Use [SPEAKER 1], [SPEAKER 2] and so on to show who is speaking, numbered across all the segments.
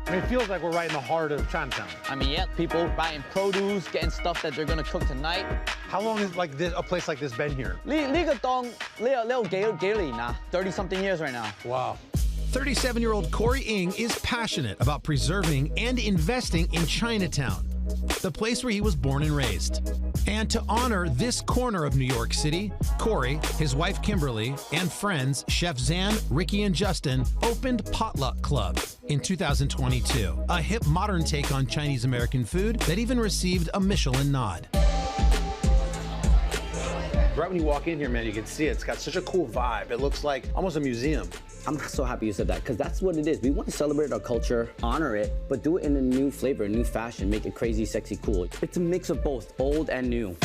[SPEAKER 1] I mean, it feels like we're right in the heart of Chinatown.
[SPEAKER 2] I mean, yeah, people buying produce, getting stuff that they're gonna cook tonight.
[SPEAKER 1] How long has like a place like this been here?
[SPEAKER 2] 呢個檔幾年啦 ，30-something years right now.
[SPEAKER 1] Wow.
[SPEAKER 3] 37-year-old Cory Ng is passionate about preserving and investing in Chinatown, the place where he was born and raised. And to honor this corner of New York City, Cory, his wife Kimberly, and friends Chef Zan, Ricky, and Justin opened Potluck Club in 2022, a hip modern take on Chinese American food that even received a Michelin nod.
[SPEAKER 1] Right when you walk in here, man, you can see it. It's got such a cool vibe. It looks like almost a museum.
[SPEAKER 4] I'm so happy you said that, because that's what it is. We want to celebrate our culture, honor it, but do it in a new flavor, a new fashion, make it crazy, sexy, cool. It's a mix of both, old and new.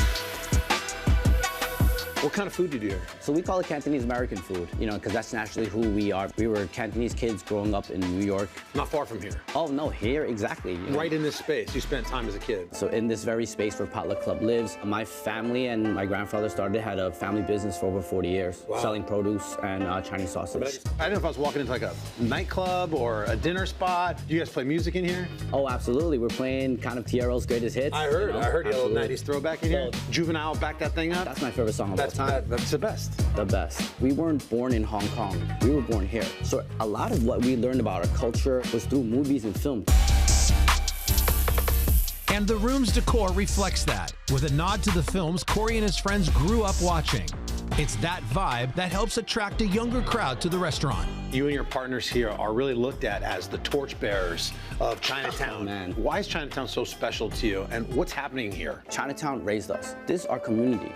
[SPEAKER 1] What kind of food do you do here?
[SPEAKER 4] So we call it Cantonese American food, you know, because that's naturally who we are. We were Cantonese kids growing up in New York.
[SPEAKER 1] Not far from here.
[SPEAKER 4] Oh, no, here, exactly. You know?
[SPEAKER 1] Right in this space. You spent time as a kid.
[SPEAKER 4] So in this very space where Potluck Club lives, my family and my grandfather had a family business for over 40 years, selling produce and Chinese sausage.
[SPEAKER 1] I don't know if I was walking into like a nightclub or a dinner spot. Do you guys play music in here?
[SPEAKER 4] Oh, absolutely. We're playing kind of TRL's greatest hits.
[SPEAKER 1] I heard you had a little
[SPEAKER 4] Absolutely.
[SPEAKER 1] 90s throwback in here. Juvenile, back that thing up.
[SPEAKER 4] That's my favorite song of all time.
[SPEAKER 1] That's the best.
[SPEAKER 4] The best. We weren't born in Hong Kong. We were born here. So a lot of what we learned about our culture was through movies and film.
[SPEAKER 3] And the room's decor reflects that, with a nod to the films Cory and his friends grew up watching. It's that vibe that helps attract a younger crowd to the restaurant.
[SPEAKER 1] You and your partners here are really looked at as the torchbearers of Chinatown.
[SPEAKER 4] Oh, man.
[SPEAKER 1] Why is Chinatown so special to you, and what's happening here?
[SPEAKER 4] Chinatown raised us. This is our community.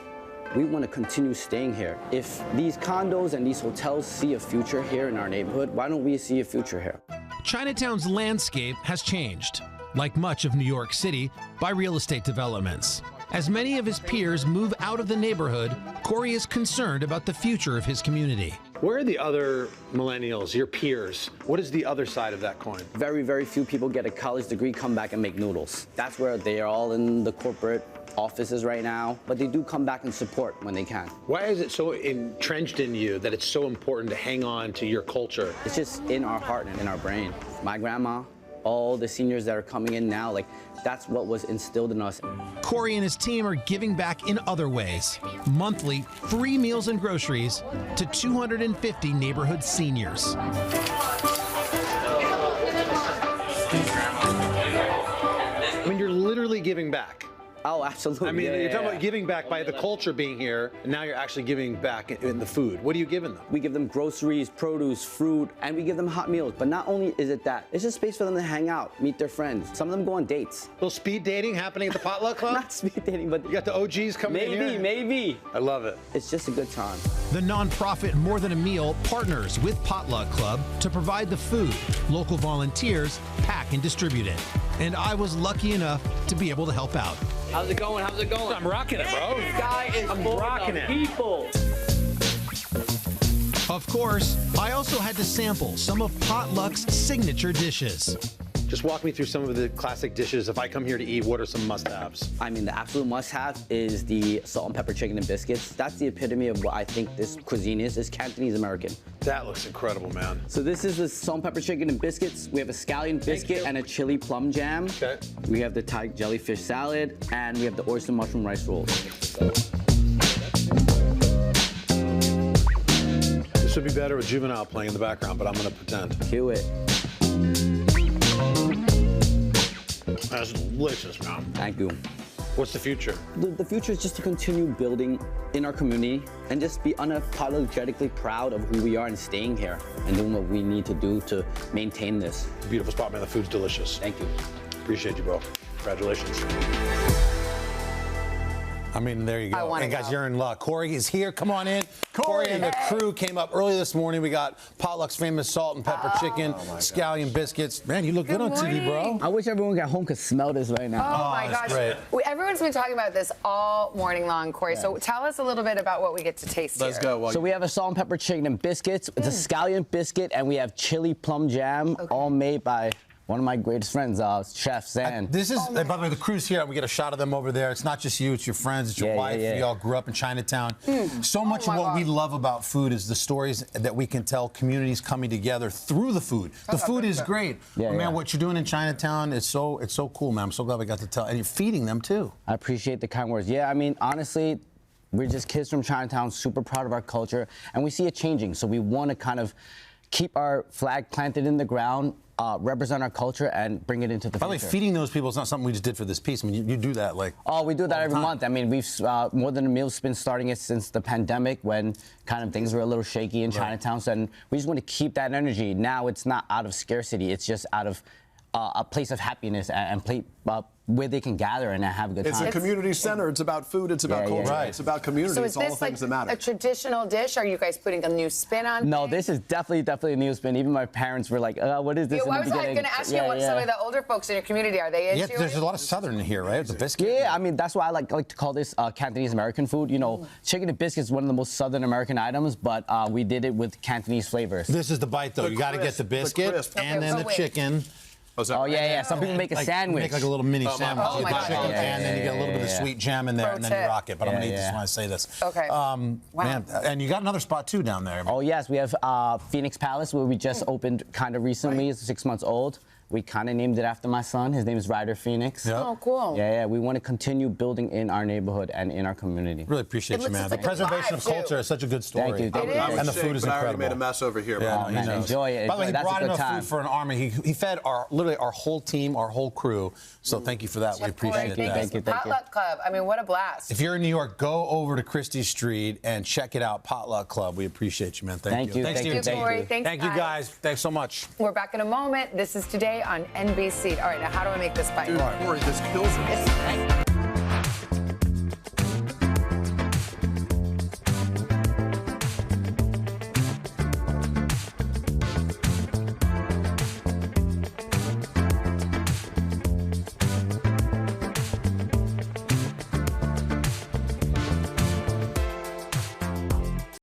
[SPEAKER 4] We want to continue staying here. If these condos and these hotels see a future here in our neighborhood, why don't we see a future here?
[SPEAKER 3] Chinatown's landscape has changed, like much of New York City, by real estate developments. As many of his peers move out of the neighborhood, Cory is concerned about the future of his community.
[SPEAKER 1] Where are the other millennials, your peers? What is the other side of that coin?
[SPEAKER 4] Very, very few people get a college degree, come back and make noodles. That's where they are all in the corporate offices right now, but they do come back and support when they can.
[SPEAKER 1] Why is it so entrenched in you that it's so important to hang on to your culture?
[SPEAKER 4] It's just in our heart and in our brain. My grandma, all the seniors that are coming in now, like, that's what was instilled in us.
[SPEAKER 3] Cory and his team are giving back in other ways. Monthly, free meals and groceries to 250 neighborhood seniors.
[SPEAKER 1] I mean, you're literally giving back.
[SPEAKER 4] Oh, absolutely.
[SPEAKER 1] I mean,
[SPEAKER 4] Yeah,
[SPEAKER 1] you're
[SPEAKER 4] yeah,
[SPEAKER 1] talking
[SPEAKER 4] yeah.
[SPEAKER 1] about giving back by the culture being here, and now you're actually giving back in the food. What are you giving them?
[SPEAKER 4] We give them groceries, produce, fruit, and we give them hot meals. But not only is it that, it's just space for them to hang out, meet their friends. Some of them go on dates.
[SPEAKER 1] A little speed dating happening at the Potluck Club?
[SPEAKER 4] Not speed dating, but
[SPEAKER 1] You got the OGs coming in here?
[SPEAKER 4] maybe.
[SPEAKER 1] I love it.
[SPEAKER 4] It's just a good time.
[SPEAKER 3] The nonprofit More Than a Meal partners with Potluck Club to provide the food. Local volunteers pack and distribute it. And I was lucky enough to be able to help out.
[SPEAKER 2] How's it going? How's it going?
[SPEAKER 1] I'm rocking it, bro.
[SPEAKER 2] This guy is
[SPEAKER 1] I'm
[SPEAKER 2] full
[SPEAKER 1] rocking
[SPEAKER 2] of
[SPEAKER 1] it.
[SPEAKER 2] people.
[SPEAKER 3] Of course, I also had to sample some of Potluck's signature dishes.
[SPEAKER 1] Just walk me through some of the classic dishes. If I come here to eat, what are some must-haves?
[SPEAKER 4] I mean, the absolute must-have is the salt and pepper chicken and biscuits. That's the epitome of what I think this cuisine is Cantonese American.
[SPEAKER 1] That looks incredible, man.
[SPEAKER 4] So this is the salt and pepper chicken and biscuits. We have a scallion biscuit and a chili plum jam.
[SPEAKER 1] Okay.
[SPEAKER 4] We have the Thai jellyfish salad, and we have the oyster mushroom rice rolls.
[SPEAKER 1] This would be better with Juvenile playing in the background, but I'm gonna pretend.
[SPEAKER 4] Cue it.
[SPEAKER 1] That's delicious, man.
[SPEAKER 4] Thank you.
[SPEAKER 1] What's the future?
[SPEAKER 4] The future is just to continue building in our community and just be unapologetically proud of who we are and staying here and doing what we need to do to maintain this.
[SPEAKER 1] Beautiful spot, man. The food's delicious.
[SPEAKER 4] Thank you.
[SPEAKER 1] Appreciate you, bro. Congratulations. I mean, there you go. And guys, you're in luck. Cory is here. Come on in. Cory and the crew came up early this morning. We got Potluck's famous salt and pepper chicken, scallion biscuits. Man, you look good on TV, bro.
[SPEAKER 4] I wish everyone at home could smell this right now.
[SPEAKER 5] Oh my gosh.
[SPEAKER 1] great.
[SPEAKER 5] Everyone's been talking about this all morning long, Cory. So tell us a little bit about what we get to taste here.
[SPEAKER 1] Let's go.
[SPEAKER 4] So we have a salt and pepper chicken and biscuits. It's a scallion biscuit, and we have chili plum jam, all made by one of my greatest friends, Chef Zan.
[SPEAKER 1] This is, by the way, the crew's here. We get a shot of them over there. It's not just you, it's your friends, it's your wife. You all grew up in Chinatown. So much of what we love about food is the stories that we can tell, communities coming together through the food. The food is great. But man, what you're doing in Chinatown is so cool, man. I'm so glad we got to tell. And you're feeding them too.
[SPEAKER 4] I appreciate the kind words. Yeah, I mean, honestly, we're just kids from Chinatown, super proud of our culture, and we see it changing. So we want to kind of keep our flag planted in the ground, represent our culture, and bring it into the future.
[SPEAKER 1] By the way, feeding those people is not something we just did for this piece. I mean, you do that like.
[SPEAKER 4] Oh, we do that every month. I mean, we've more than a meal's been starting it since the pandemic, when kind of things were a little shaky in Chinatown. So, and we just want to keep that energy. Now it's not out of scarcity; it's just out of a place of happiness and where they can gather and have a good time.
[SPEAKER 6] It's a community center. It's about food. It's about culture. It's about community.
[SPEAKER 5] So
[SPEAKER 6] it's all the things that matter.
[SPEAKER 5] A traditional dish? Are you guys putting a new spin on
[SPEAKER 4] No,
[SPEAKER 5] things?
[SPEAKER 4] this is definitely a new spin. Even my parents were like, what is this in the beginning?
[SPEAKER 5] I was going to ask you what some of the older folks in your community, are they into
[SPEAKER 1] there's a lot of Southern in here, right? The biscuit.
[SPEAKER 4] Yeah, I mean, that's why I like to call this Cantonese American food. You know, chicken and biscuits is one of the most Southern American items, but we did it with Cantonese flavors.
[SPEAKER 1] This is the bite, though. You got to get the biscuit and then the chicken.
[SPEAKER 4] Oh, yeah. Some people make a sandwich.
[SPEAKER 1] Make like a little mini sandwich.
[SPEAKER 5] Oh,
[SPEAKER 1] You
[SPEAKER 5] my
[SPEAKER 1] get
[SPEAKER 5] God.
[SPEAKER 1] the chicken, and then you get a little bit of sweet jam in there, and then you rock it. But I'm going to eat this when I say this.
[SPEAKER 5] Okay.
[SPEAKER 1] Man, and you got another spot, too, down there.
[SPEAKER 4] Oh, yes. We have Phoenix Palace, where we just opened kind of recently. It's 6 months old. We kind of named it after my son. His name is Ryder Phoenix.
[SPEAKER 1] Yep.
[SPEAKER 5] Oh, cool.
[SPEAKER 4] Yeah. We want to continue building in our neighborhood and in our community.
[SPEAKER 1] Really appreciate you, man. The preservation of culture is such a good story.
[SPEAKER 4] Thank you.
[SPEAKER 1] And the food is
[SPEAKER 6] but I already
[SPEAKER 1] incredible.
[SPEAKER 6] made a mess over here.
[SPEAKER 1] Yeah,
[SPEAKER 4] man, enjoy it.
[SPEAKER 1] By the way, he
[SPEAKER 4] That's
[SPEAKER 1] brought
[SPEAKER 4] a good
[SPEAKER 1] enough
[SPEAKER 4] time.
[SPEAKER 1] food for an army. He fed literally our whole team, our whole crew. So thank you for that. We appreciate that.
[SPEAKER 4] Thank you.
[SPEAKER 5] Potluck Club. I mean, what a blast.
[SPEAKER 1] If you're in New York, go over to Christie Street and check it out, Potluck Club. We appreciate you, man. Thank you.
[SPEAKER 4] Thank
[SPEAKER 1] Thanks,
[SPEAKER 4] you,
[SPEAKER 1] Stephen.
[SPEAKER 5] Cory. Thanks,
[SPEAKER 1] Thank you, guys. Thanks so much.
[SPEAKER 5] We're back in a moment. This is Today on NBC. All right, now how do I make this bite?
[SPEAKER 6] Dude, Cory, this kills me.
[SPEAKER 5] It's-